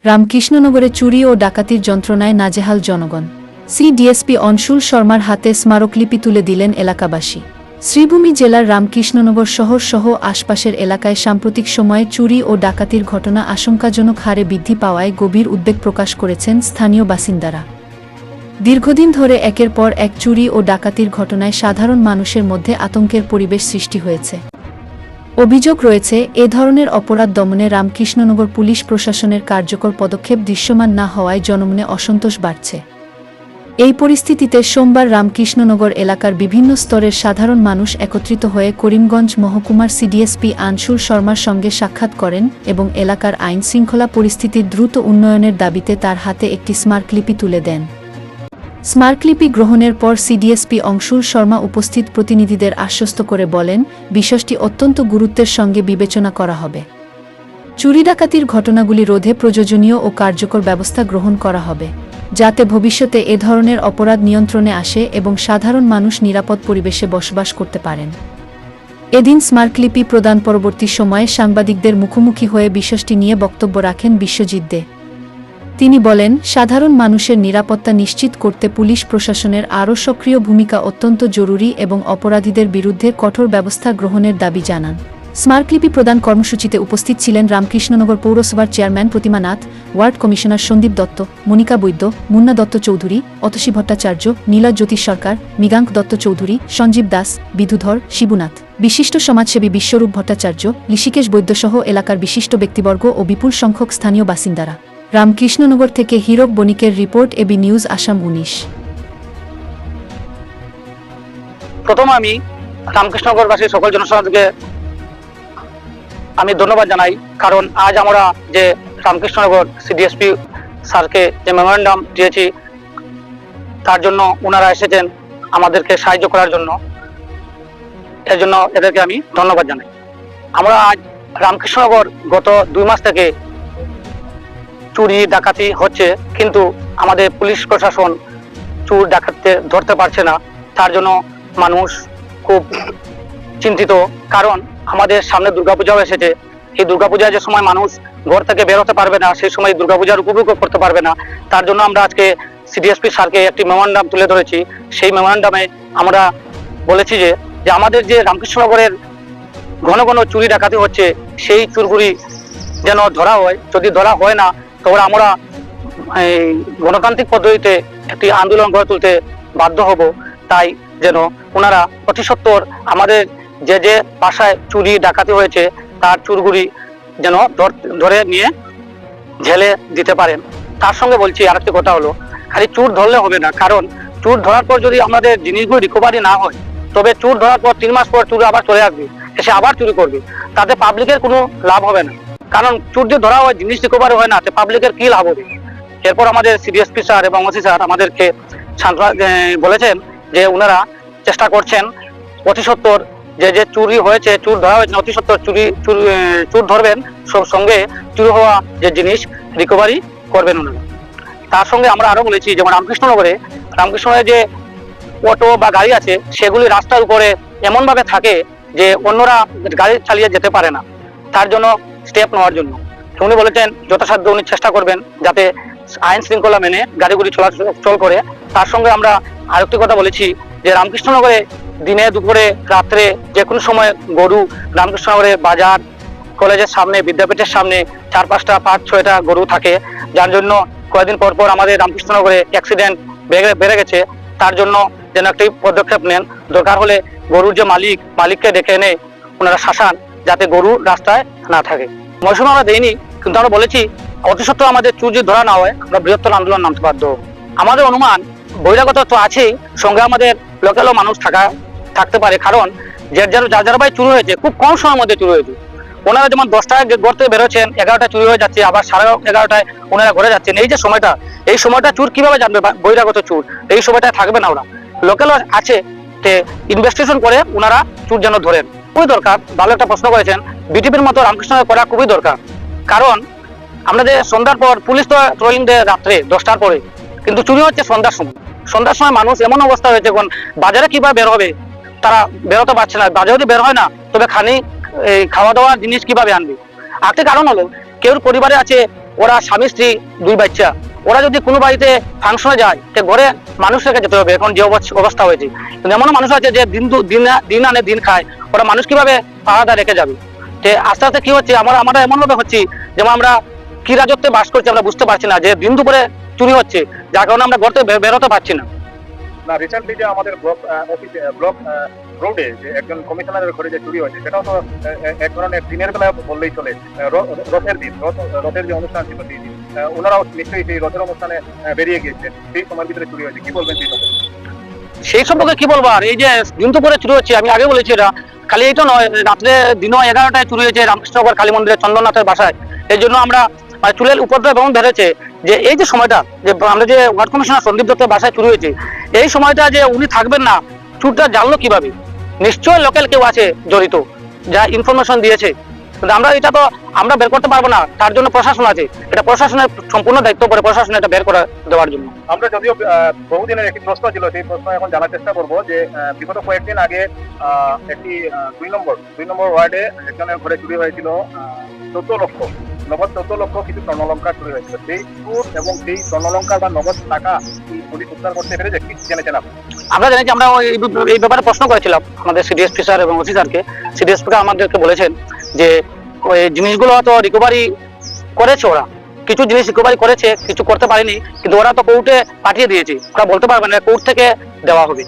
রামকৃষ্ণনগরে চুরি ও ডাকাতির যন্ত্রণায় নাজেহাল জনগণ। সিডিএসপি অনশুল শর্মার হাতে স্মারকলিপি তুলে দিলেন এলাকাবাসী। শ্রীভূমি জেলার রামকৃষ্ণনগর শহর সহ আশপাশের এলাকায় সাম্প্রতিক সময়ে চুরি ও ডাকাতির ঘটনা আশঙ্কাজনক হারে বৃদ্ধি পাওয়ায় গভীর উদ্বেগ প্রকাশ করেছেন স্থানীয় বাসিন্দারা। দীর্ঘদিন ধরে একের পর এক চুরি ও ডাকাতির ঘটনায় সাধারণ মানুষের মধ্যে আতঙ্কের পরিবেশ সৃষ্টি হয়েছে। অভিযোগ রয়েছে, এ ধরনের অপরাধ দমনে রামকৃষ্ণনগর পুলিশ প্রশাসনের কার্যকর পদক্ষেপ দৃশ্যমান না হওয়ায় জনমনে অসন্তোষ বাড়ছে। এই পরিস্থিতিতে সোমবার রামকৃষ্ণনগর এলাকার বিভিন্ন স্তরের সাধারণ মানুষ একত্রিত হয়ে করিমগঞ্জ মহকুমার সিডিএসপি আনশুল শর্মার সঙ্গে সাক্ষাৎ করেন এবং এলাকার আইনশৃঙ্খলা পরিস্থিতির দ্রুত উন্নয়নের দাবিতে তার হাতে একটি স্মারকলিপি তুলে দেন। স্মারকলিপি গ্রহণের পর সিডিএসপি অংশুল শর্মা উপস্থিত প্রতিনিধিদের আশ্বস্ত করে বলেন, বিষয়টি অত্যন্ত গুরুত্বের সঙ্গে বিবেচনা করা হবে। চুরি ডাকাতির ঘটনাগুলি রোধে প্রয়োজনীয় ও কার্যকর ব্যবস্থা গ্রহণ করা হবে, যাতে ভবিষ্যতে এ ধরনের অপরাধ নিয়ন্ত্রণে আসে এবং সাধারণ মানুষ নিরাপদ পরিবেশে বসবাস করতে পারেন। এদিন স্মারকলিপি প্রদান পরবর্তী সময়ে সাংবাদিকদের মুখোমুখি হয়ে বিষয়টি নিয়ে বক্তব্য রাখেন বিশ্বজিৎ দে। তিনি বলেন, সাধারণ মানুষের নিরাপত্তা নিশ্চিত করতে পুলিশ প্রশাসনের আরও সক্রিয় ভূমিকা অত্যন্ত জরুরি এবং অপরাধীদের বিরুদ্ধে কঠোর ব্যবস্থা গ্রহণের দাবি জানান। স্মারকলিপি প্রদান কর্মসূচিতে উপস্থিত ছিলেন রামকৃষ্ণনগর পৌরসভার চেয়ারম্যান প্রতিমা নাথ, ওয়ার্ড কমিশনার সন্দীপ দত্ত, মনিকা বৈদ্য, মুন্না দত্ত চৌধুরী, অতসী ভট্টাচার্য, নীলা জ্যোতিষ সরকার, মৃগাঙ্ক দত্ত চৌধুরী, সঞ্জীব দাস, বিধুধর, শিবুনাথ, বিশিষ্ট সমাজসেবী বিশ্বরূপ ভট্টাচার্য, ঋষিকেশ বৈদ্যসহ এলাকার বিশিষ্ট ব্যক্তিবর্গ ও বিপুল সংখ্যক স্থানীয় বাসিন্দারা। রামকৃষ্ণনগর থেকে হীরক বণিকের রিপোর্ট, এবি নিউজ আসাম 19। প্রথম আমি রামকৃষ্ণনগরবাসী সকল জনসাধারণকে আমি ধন্যবাদ জানাই, কারণ আজ আমরা যে রামকৃষ্ণনগর সিডিএসপি স্যারকে যে মেমোরেন্ডাম দিয়েছি তার জন্য ওনারা এসেছেন আমাদেরকে সাহায্য করার জন্য, এর জন্য এদেরকে আমি ধন্যবাদ জানাই। আমরা আজ রামকৃষ্ণনগর গত 2 মাস থেকে চুরি ডাকাতি হচ্ছে, কিন্তু আমাদের পুলিশ প্রশাসন চোর ডাকাতকে ধরতে পারছে না। তার জন্য মানুষ খুব চিন্তিত, কারণ আমাদের সামনে দুর্গাপূজাও এসেছে। এই দুর্গাপূজায় যে সময় মানুষ ঘর থেকে বের হতে পারবে না, সেই সময় দুর্গাপূজার উপভোগ করতে পারবে না। তার জন্য আমরা আজকে সিডিএসপি স্যারকে একটি মেমোরেন্ডাম তুলে ধরেছি। সেই মেমোরেন্ডামে আমরা বলেছি যে আমাদের যে রামকৃষ্ণনগরের ঘন ঘন চুরি ডাকাতি হচ্ছে, সেই চুরগুলি যেন ধরা হয়। যদি ধরা হয় না, তবে আমরা এই গণতান্ত্রিক পদ্ধতিতে একটি আন্দোলন গড়ে তুলতে বাধ্য হব। তাই যেন ওনারা অতি সত্বর আমাদের যে যে বাসায় চুরি ডাকাতি হয়েছে তার চুরগুলি যেন ধরে নিয়ে জেলে দিতে পারেন। তার সঙ্গে বলছি আরেকটি কথা হলো, খালি চোর ধরলে হবে না, কারণ চোর ধরার পর যদি আমাদের জিনিসগুলো রিকভারি না হয়, তবে চোর ধরার পর 3 মাস পর চোর আবার চলে আসবে, এসে আবার চুরি করবে। তাতে পাবলিকের কোনো লাভ হবে না, কারণ চোর যে ধরা হয় জিনিস রিকভারি হয় না, তাতে পাবলিকের কি লাভ হবে। এরপর আমাদের সিডিএসপি স্যার এবং ওসি স্যার আমাদেরকে বলেছেন যে ওনারা চেষ্টা করছেন অতি সত্বর যে চুরি হয়েছে, চোর ধরা হয়েছে, অতি সত্বর চোর ধরবেন, সঙ্গে চুরি হওয়া যে জিনিস রিকভারি করবেন ওনারা। তার সঙ্গে আমরা আরো বলেছি, যেমন রামকৃষ্ণনগরে যে অটো বা গাড়ি আছে, সেগুলি রাস্তার উপরে এমনভাবে থাকে যে অন্যরা গাড়ি চালিয়ে যেতে পারে না। তার জন্য স্টেপ নেওয়ার জন্য উনি বলেছেন যথাসাধ্য উনি চেষ্টা করবেন যাতে আইন শৃঙ্খলা মেনে গাড়িগুলি চলাচল করে। তার সঙ্গে আমরা আরেকটি কথা বলেছি যে রামকৃষ্ণনগরে দিনে দুপুরে রাত্রে যে কোনো সময় গরু, রামকৃষ্ণনগরের বাজার, কলেজের সামনে, বিদ্যাপীঠের সামনে 4-5টা 5-6টা গরু থাকে, যার জন্য কয়েকদিন পর পর আমাদের রামকৃষ্ণনগরে অ্যাক্সিডেন্ট বেড়ে গেছে। তার জন্য যেন একটি পদক্ষেপ নেন, দরকার হলে গরুর যে মালিককে ডেকে এনে ওনারা শাসান, যাতে গরু রাস্তায় না থাকে। মৌসুম আমরা দেইনি, কিন্তু আমরা বলেছি অতি সত্ত্বেও আমাদের চুর যদি ধরা না হয়, আমরা বৃহত্তর আন্দোলন নামতে বাধ্য হব। আমাদের অনুমান বহিরাগত তো আছেই, সঙ্গে আমাদের লোকালও মানুষ থাকতে পারে, কারণ যার ভাই চুরি হয়েছে খুব কম সময়ের মধ্যে চুরি হয়েছে। ওনারা যেমন 10টায় ঘর থেকে বেরোচ্ছেন, 11টায় চুরি হয়ে যাচ্ছে, আবার 11:30টায় ওনারা ঘরে যাচ্ছেন। এই যে সময়টা, এই সময়টা চুর কিভাবে জানবে বহিরাগত চুর? এই সময়টায় থাকবে না, ওরা লোকাল আছে, ইনভেস্টিগেশন করে ওনারা চুর যেন ধরেন। খুবই দরকার। ভালো একটা প্রশ্ন করেছেন, বিটিপির মতো রামকৃষ্ণনগর করা খুবই দরকার, কারণ আমরা যে সন্ধ্যার পর পুলিশ তো ট্রোলিং দেয় রাত্রে 10টার পরে, কিন্তু চুরি হচ্ছে সন্ধ্যার সময়। মানুষ এমন অবস্থা হয়েছে, এখন বাজারে কিভাবে বের হবে তারা বেরোতে পারছে না। বাজারে যদি বের হয় না, তবে খাওয়া দাওয়ার জিনিস কিভাবে আনবে? আরেকটি কারণ হলো, কেউ পরিবারে আছে ওরা স্বামী স্ত্রী 2 বাচ্চা, ওরা যদি কোনো বাড়িতে ফাংশনে যায় তো ঘরে মানুষ রেখে যেতে হবে, এখন যে অবস্থা হয়েছে। কিন্তু এমনও মানুষ আছে যে দিন আনে দিন খায়, ওরা মানুষ কিভাবে পাহাড়া রেখে যাবে। যে আস্তে আস্তে কি হচ্ছে, আমরা এমনভাবে হচ্ছি যেমন আমরা কি রাজত্বে বাস করছি আমরা বুঝতে পারছি না, যে দিন দুপুরে চুরি হচ্ছে, যার কারণে আমরা ঘর থেকে বেরোতে পারছি না। না, রিসেন্টলি যে আমাদের ব্লক রোডে যে একজন কমিশনারের ঘরে যে চুরি হয়েছে, সেটাও তো এক ধরনের দিনের বেলা বললেই চলে। রথের দিন, রথের যে অনুষ্ঠান ছিল সেই দিন ওনারাও নিশ্চয়ই সেই রথের অনুষ্ঠানে বেরিয়ে গিয়েছেন, সেই সময়ের ভিতরে চুরি হয়েছে। কি বলবেন সেই সম্পর্কে? সেই সম্পর্কে কি বলবো আর, এই যে দিন দুপুরে চুরি হচ্ছে, আমি আগে বলেছি এটা খালি এইটা নয়, রাত্রে দিনও 11টায় চুরি হয়েছে রামকৃষ্ণনগর কালী মন্দিরে চন্দ্রনাথের বাসায়। এই জন্য আমরা চুলের উপদ্রব এমন ধরেছে যে এই যে সময়টা যে আমরা যে ওয়ার্ড কমিশনার সন্দীপ দত্তের বাসায় চুরি হয়েছে, এই সময়টা যে উনি থাকবেন না, চুরটা জানলো কিভাবে? নিশ্চয়ই লোকাল কেউ আছে জড়িত, যা ইনফরমেশন দিয়েছে। কিন্তু এটা তো আমরা বের করতে পারবো না, তার জন্য প্রশাসন আছে, এটা প্রশাসনের সম্পূর্ণ দায়িত্ব পড়ে প্রশাসন এটা বের করে দেওয়ার জন্য। আমরা যদিও বহুদিনের একটি প্রশ্ন ছিল, সেই প্রশ্ন এখন জানার চেষ্টা করবো যে বিগত কয়েকদিন আগে একটি 2 নম্বর ওয়ার্ডে একজনের ঘরে চুরি হয়েছিল 14 লক্ষ কিছু স্বর্ণলঙ্কার চুরি হয়েছিল। সেই চুর এবং সেই স্বর্ণলঙ্কার বা নগদ টাকা পুলিশ উদ্ধার করতে পেরেছে, কি জেনেছেন আপনি? আমরা জানি যে আমরা এই ব্যাপারে প্রশ্ন করেছিলাম আমাদের সিডিএসপি স্যার এবং ওসি স্যারকে। সিডিএসপি আমাদেরকে বলেছেন যে ওই জিনিসগুলো তো রিকভারি করেছে, ওরা কিছু জিনিস রিকভারি করেছে, কিছু করতে পারেনি, কিন্তু ওরা তো কোর্টে পাঠিয়ে দিয়েছে, ওরা বলতে পারবে না কোর্ট থেকে দেওয়া হবে।